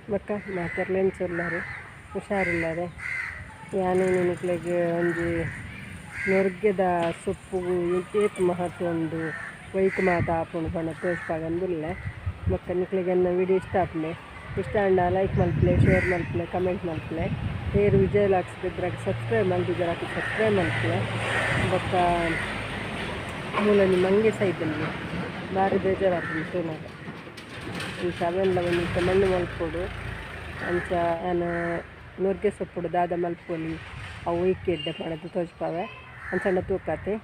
ಬೊಕ್ಕ ಮಾತೆರ್ಲೆಂಚುಲ್ಲಾರು ಹುಷಾರಿಲ್ಲದೆ ಯಾನೇನು ನಿಕ್ಲೆಗ್ ಒಂಜಿ ನೊರ್ಗೆದ ಸೊಪ್ಪುಗು ಏತ್ ಮಹತ್ವ ಉಂಡು ವೈಕ್ ಮಾತ ಆಪುಂಡು ಪಂಡ ತೋಜ್ಪಾಗಂದುಲ್ಲೆ. ಬೊಕ್ಕ ನಿಕ್ಲೆಗೆನ್ನ ವಿಡಿಯೋ ಇಷ್ಟ ಆಪುಂಡೆ, ಇಷ್ಟ ಆಂಡ ಲೈಕ್ ಮಲ್ಪಲೆ, ಶೇರ್ ಮಲ್ಪಲೆ, ಕಮೆಂಟ್ ಮಲ್ಪಲೆ. ಏರು ವಿಜಯ್ ಲಾಕ್ಸ್ ಇದ್ರಾಗ ಸಬ್ಸ್ಕ್ರೈಬ್ ಮಲ್ದಿದ್ದರಾಕಿ ಸಬ್ಸ್ಕ್ರೈಬ್ ಮಲ್ಪಲೆ. ಬೊಕ್ಕ ಮೂಲ ನಿಮ್ಮಂಗೆ ಸೈತಲ್ಲಿ ಭಾರಿ ಬೇಜಾರಾಗ್ತದೆ ಶೂನಾಗ ಅಂಚ ಅವೆಲ್ಲ ಒಂದು ಮಣ್ಣು ಮಲ್ಪೊಡು ಅಂಚ ನಾನು ನೊರ್ಗೆ ಸೊಪ್ಪುಡು ದಾದ ಮಲ್ಪೊಲಿ ಅವು ಇಕ್ಕೆಡ್ಡೆ ಪಡದು ತೋಜ್ಪಾವೆ ಅಂಚಂಡ ತೂಕತೆ.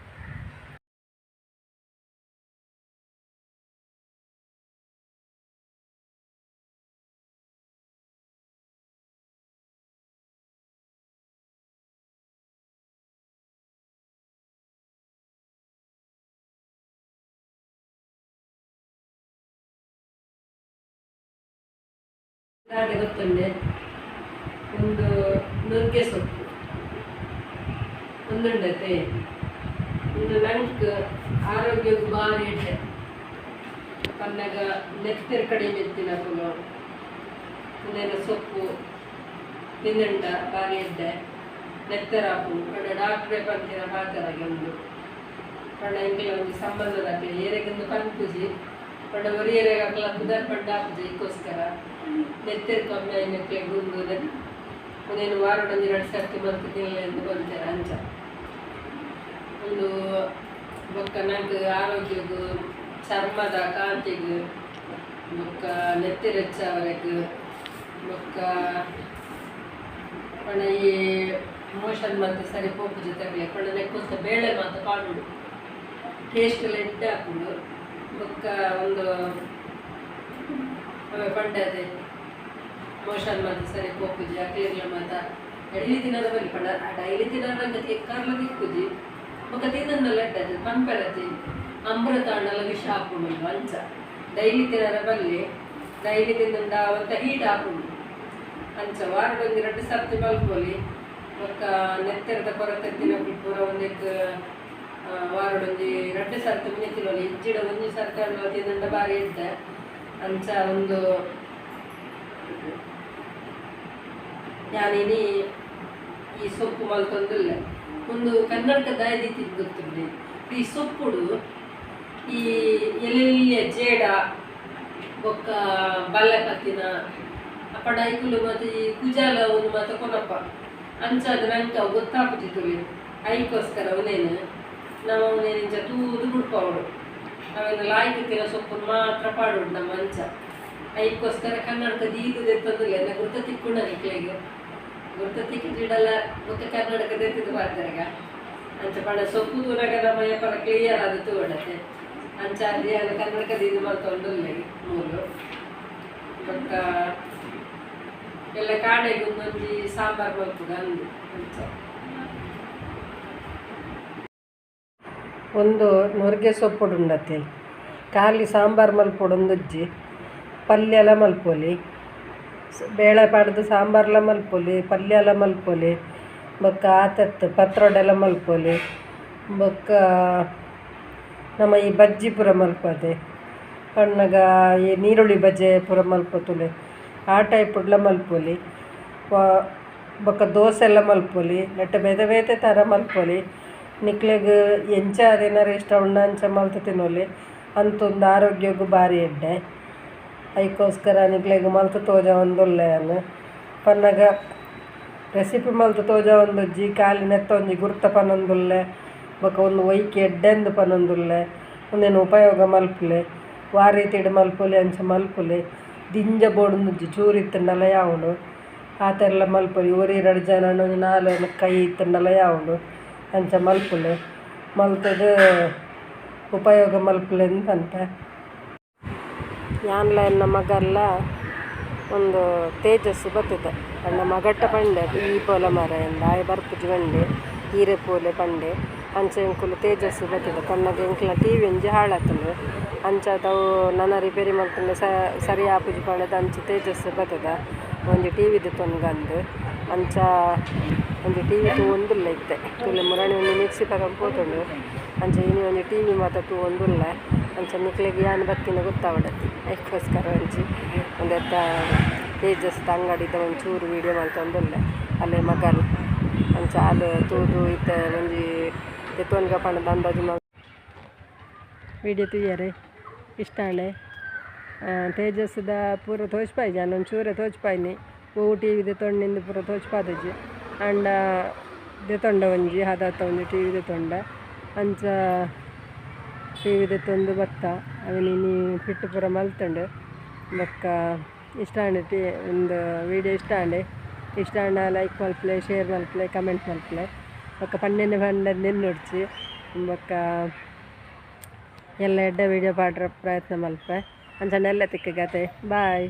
ದಾದೆ ಗೊತ್ತುಂಡೆ ಒಂದು ನುಗ್ಗೆ ಸೊಪ್ಪು ಒಂದುಂಡತೆ ಒಂದು ನಂಕ್ ಆರೋಗ್ಯಕ್ಕೆ ಭಾರಿ ಎಡ್ಡೆ ಪನ್ನಗ ನೆತ್ತಿರ ಕಡಿಮೆ ಎತ್ತಿನ ಪುನಃ ಒಂದೇನು ಸೊಪ್ಪು ತಿಂದುಂಡ ಭಾರಿ ಎಡ್ಡೆ ನೆತ್ತರಾಪು ಕಡ ಡಾಕ್ಟ್ರೇ ಪಂತಿನ ಹಾಕರಾಗಿ ಒಂದು ಕಡ ಇಂಗ್ಲ ಒಂದು ಸಂಬಂಧದಾಗಲಿ ಏರೆಗೊಂದು ಕನ್ಪುಜಿ ಪಂಡ ಒರಿಯರೆಗೆ ಹಾಕಲ ಕುದರ್ ಪಂಡ ಹಾಪುಜಿ ಇದಕ್ಕೋಸ್ಕರ ನೆತ್ತಿರ ಕಮ್ಮಿ ಐನಕ್ಕೆ ಗುಂಡು ಒಂದೇನು ವಾರಡೊಂದು 2 ಸರ್ತಿ ಬಂತು ತಿನ್ನಲೆ ಎಂದು ಬಂತಾರೆ ಅಂಚ ಒಂದು ಬೊಕ್ಕ ನಂಗೆ ಆರೋಗ್ಯಗೂ ಚರ್ಮದ ಕಾಂತಿಗೂ ಬೊಕ್ಕ ನೆತ್ತಿರೆಚ್ಚವರೆಗೂ ಬೊಕ್ಕ ಪಣ ಈ ಮೋಷನ್ ಮತ್ತು ಸರಿ ಪೋಪು ಜೊತೆಗೆ ಪಣ ನೆಕ್ಕೋಸ್ತ ಬೇಳೆ ಮತ್ತು ಪಾಡುಡು ಟೇಸ್ಟ್ ಎಲ್ಲ ಎಡ್ಡೆ ಹಾಕೊಂಡು ಬೊಕ್ಕ ಒಂದು ಪಂಡದೆ ಮೋಷನ್ ಮತ್ತು ಸರಿ ಪೋಪುಜಿ ಅಕ್ಲಿರ್ಲ ಮತ್ತು ಡೈಲಿ ತಿನ್ನೋದು ಬಲಿ ಪಂಡ ಡೈಲಿ ತಿನ್ನೋದಂಗೆ ಕರ್ಲ ತಿಕ್ಕುಜಿ ಬೊಕ್ಕ ತಿನ್ನಲ್ಲ ಎಡ್ಡದು ಪಂಪೆರತಿ ಅಮೃತ ಹಣ್ಣೆಲ್ಲ ವಿಷ ಹಾಕೊಂಡು ಅಂಚ ಡೈಲಿ ತಿನ್ನೋದ ಬಲ್ಲಿ ಡೈಲಿ ತಿಂದ ಒಂತ ಹೀಟ್ ಹಾಕೊಂಡು ಅಂಚ ವಾರದೊಂದು 2 ಸರ್ತಿ ಮಲ್ಪೊಲಿ ಬೊಕ್ಕ ನೆತ್ತೆರದ ಕೊರತೆ ತಿನ್ನಬಿಟ್ಟು ಪೂರ ಒಂದಕ್ಕೆ ವಾರಡೊಂದು 2 ಸರ್ತಿ ಮುನೆ ತಿನ್ನೋಲಿ ಇಜ್ಜಿಡ 1 ಸರ್ತಿ ಹಣ್ಣು ತಿಂದ ಭಾರಿ ಇದ್ದೆ ಅಂಚ ಒಂದು ಯಾನೇನಿ ಈ ಸೊಪ್ಪು ಮಲ್ತೊಂದಿಲ್ಲ ಒಂದು ಕನ್ನಡಕ ದಾಯದಿ ಗೊತ್ತಿರಲಿ ಈ ಸೊಪ್ಪುಡು ಈ ಎಲೆಯ ಜೇಡ ಬೊಕ್ಕ ಬಲ್ಲೆ ಪತ್ತಿನ ಅಪ್ಪ ಡೈಕುಲು ಮತ್ತು ಈ ಕುಜಾಲ ಒಂದು ಮತ್ತು ಕೊನಪ್ಪ ಅಂಚಾದ ನಂಗೆ ಗೊತ್ತಾಗ್ತಿತ್ತು ಐಕೋಸ್ಕರ ಅವನೇನು ನಾವು ಅವನೇನು ಇಂಚ ತೂದು ಬಿಡ್ಕೋಡು ಅವೆಲ್ಲ ಲಾಯ್ಕತ್ತಿನ ಸೊಪ್ಪನ್ನು ಮಾತ್ರ ಪಾಡೋಡು ನಮ್ಮ ಅಂಚ ಐಕೋಸ್ಕರ ಕನ್ನಡಕ ದೀದು ಎತ್ತಂದಿಲ್ಲ ಎಲ್ಲ ಗುರ್ತ ತಿಕ್ಕೊಂಡ ನಿಕ್ಲೆಗೆ ಗುರ್ತ ತಿಕ್ಕಿಡಲ್ಲ ಮತ್ತೆ ಕನ್ನಡಕದ ಎತ್ತಿದ್ದು ಮಾಡ್ತಾರೆಗ ಅಂಚ ಪಣ ಸೊಪ್ಪು ತೂರಾಗ ನಮ್ಮ ಪಣ ಕ್ಲಿಯರ್ ಅದು ತೂಡತ್ತೆ ಅಂಚ ಅಲ್ಲಿ ಅದು ಕನ್ನಡಕದ ಇದು ಮಾಡ್ಕೊಂಡಲ್ಲ ಮೂರು ಬೊಕ್ಕ ಎಲ್ಲ ಕಾಡೆಗೆ ಒಂದೊಂದು ಸಾಂಬಾರು ಮಾಡ್ಕೊಂಡು ಅಂದು ಅಂಚ ಒಂದು ನೊರ್ಗೆ ಸೊಪ್ಪುಡು ಉಂಡತ್ತೆ ಖಾಲಿ ಸಾಂಬಾರು ಮಲ್ಪೊಡೊಂದುಜ್ಜಿ ಪಲ್ಯ ಎಲ್ಲ ಮಲ್ಪೊಲಿ ಬೇಳೆ ಪಾಡ್ದು ಸಾಂಬಾರ್ಲ ಮಲ್ಪೊಲಿ ಪಲ್ಯ ಎಲ್ಲ ಮಲ್ಪೊಲಿ ಬೊಕ್ಕ ಆತತ್ತು ಪತ್ರೊಡೆಲ್ಲ ಮಲ್ಪೊಲಿ ಬೊಕ್ಕ ನಮ್ಮ ಈ ಬಜ್ಜಿ ಪೂರ ಮಲ್ಪದೆ ಪಣ್ಣಗ ಈ ನೀರುಳ್ಳಿ ಬಜ್ಜೆ ಪೂರ ಮಲ್ಪೊತುಲೆ ಆ ಟೈಪುಡ್ಲ ಮಲ್ಪೊಲಿ ಬೊಕ್ಕ ದೋಸೆ ಎಲ್ಲ ಮಲ್ಪೊಲಿ ನೆಟ್ಟ ಬೇತೆ ಬೇತೆ ಥರ ಮಲ್ಪೊಲಿ ನಿಕ್ಲೆಗ್ ಎಂಚ ಅದೇನಾರು ಇಷ್ಟ ಉಂಡ ಅಂಚ ಮಲ್ತು ತಿನ್ನೋಲಿ ಅಂತೊಂದು ಆರೋಗ್ಯಗೂ ಭಾರಿ ಎಡ್ಡೆ ಅದಕ್ಕೋಸ್ಕರ ನಿಕ್ಲೆಗ್ ಮಲ್ತು ತೋಜ ಒಂದೊಳ್ಳೆ ಅನ್ನು ಪನ್ನಗ ರೆಸಿಪಿ ಮಲ್ತು ತೋಜ ಒಂದೊಜ್ಜಿ ಖಾಲಿ ನೆತ್ತ ಒಂಜಿ ಗುರ್ತ ಪನ್ನೊಂದುಲ್ಲೆ ಬೊಕ್ಕ ಒಂದು ಒಯ್ಕೆ ಎಡ್ಡೆಂದು ಪನ್ನೊಂದುಲ್ಲೆ ಒಂದೇನು ಉಪಯೋಗ ಮಲ್ಪಲೆ ವಾರಿ ತಿಡು ಮಲ್ಪೊಲಿ ಅಂಚ ಮಲ್ಪೊಲಿ ದಿಂಜ ಬೋಡೊಂದುಜ್ಜಿ ಚೂರು ಇತ್ತಂಡಲ್ಲ ಯಾವನು ಆ ಥರ ಎಲ್ಲ ಮಲ್ಪೊಲಿ ಒರಿ 2 ಜನ 4 ಕೈ ಇತ್ತಂಡಲ್ಲ ಯಾವನು ಅಂಚ ಮಲ್ಪೊಲೆ ಮಲ್ತದು ಉಪಯೋಗ ಮಲ್ಪಲೆ ಅಂತ ಯಾನ್ಲ ಎನ್ನ ಮಗಲ್ಲ ಒಂದು ತೇಜಸ್ಸು ಬರ್ತದೆ ಅಣ್ಣ ಮಗಟ್ಟ ಪಂಡೆ ಈ ಪೋಲ ಮರ ಎಂದ ಆಯ್ ಬರ್ಪುಜಿ ಬಂಡೆ ಹೀರೆ ಪೋಲೆ ಪಂಡೆ ಅಂಚ ಎಂಕುಲು ತೇಜಸ್ಸು ಬರ್ತದೆ ಕಣ್ಣಗೆ ಎಂಕ್ಲ ಟಿ ವಿ ಒಂಜಿ ಹಾಳಾತಲು ಅಂಚಾದವು ನನ್ನ ರಿಪೇರಿ ಮಾಡ್ಕೊಂಡು ಸರಿ ಆಪುಜಿ ಪಂಡದ ಅಂಚ ತೇಜಸ್ಸು ಬರ್ತದ ಒಂದು ಟಿ ವಿದು ತೊನ್ಗಂದು ಅಂಚ ಒಂದು ಟಿ ವಿ ಒಂದುಲ್ಲ ಇತ್ತೆ ತುಲೆ ಮುರಾಣಿ ಒಂದು ಮಿಕ್ಸಿ ತಗೊಂಡು ಹೋತುಂಡು ಅಂಚ ಇನಿ ಒಂದು ಟಿ ವಿ ಮಾತ್ರ ಒಂದುಲ್ಲ ಅಂಚ ನಿಕ್ಲೆಗೆ ಯಾನ್ ಬತ್ತಿನ ಗೊತ್ತಾವಡತಿ ಅದಕ್ಕೋಸ್ಕರ ಅಂಚಿ ಒಂದೆತ್ತ ತೇಜಸ್ದ ಅಂಗಡಿದ ಒಂಚೂರು ವೀಡಿಯೋ ಮಲ್ತೊಂದುಲ್ಲೆ ಅಲ್ಲೇ ಮಗಲ್ ಅಂಚ ಹಾಲು ತೂದು ಇತ್ತ ಒಂಜಿ ಎತ್ತೊನ್ಗ ಪಂಡದ ಅಂದಾಜು ವೀಡಿಯೋ ತುಯ್ಯರೆ ಇಷ್ಟಾಂಡೆ ತೇಜಸ್ದ ಪೂರ ತೋಚ್ಪಾಯಿ ನಾನು ಒಂಚೂರೆ ತೋಚ್ಪಾಯಿನಿ ಹೂವು ಟಿ ವಿ ದೆತ್ತೊಂಡಿಂದು ಪೂರ ತೋಚ್ಪಾದಜ್ಜಿ ಅಂಡ ದೆತ್ತೊಂಡ ಒಂಜಿ ಹದಾತ ಒಂಜಿ ಟಿ ವಿ ದೆತ್ತೊಂಡ ಅಂಚ ಟಿ ವಿ ದೆತ್ತೊಂದು ಬತ್ತ ಅವನಿನಿ ಫಿಟ್ಟು ಪೂರ ಮಲ್ತಂಡು ಬೊಕ್ಕ ಇಷ್ಟಾಂಡೆ ಒಂದು ವೀಡಿಯೋ ಇಷ್ಟಾಂಡ ಲೈಕ್ ಮಲ್ಪಲೆ ಶೇರ್ ಮಲ್ಪಲೆ ಕಮೆಂಟ್ ಮಲ್ಪಲೆ ಬೊಕ್ಕ ಪನ್ನೆನೆ ಪಂಡದ ನೆನ್ನೊಡ್ಚಿ ಬೊಕ್ಕ ಎಲ್ಲ ಎಡ್ಡೆ ವೀಡಿಯೋ ಪಾಡ್ರ ಪ್ರಯತ್ನ ಮಲ್ಪೆ ಅಂಚನೆ ಎಲ್ಲ ತಿಕ್ಕಗತೆ ಬಾಯ್.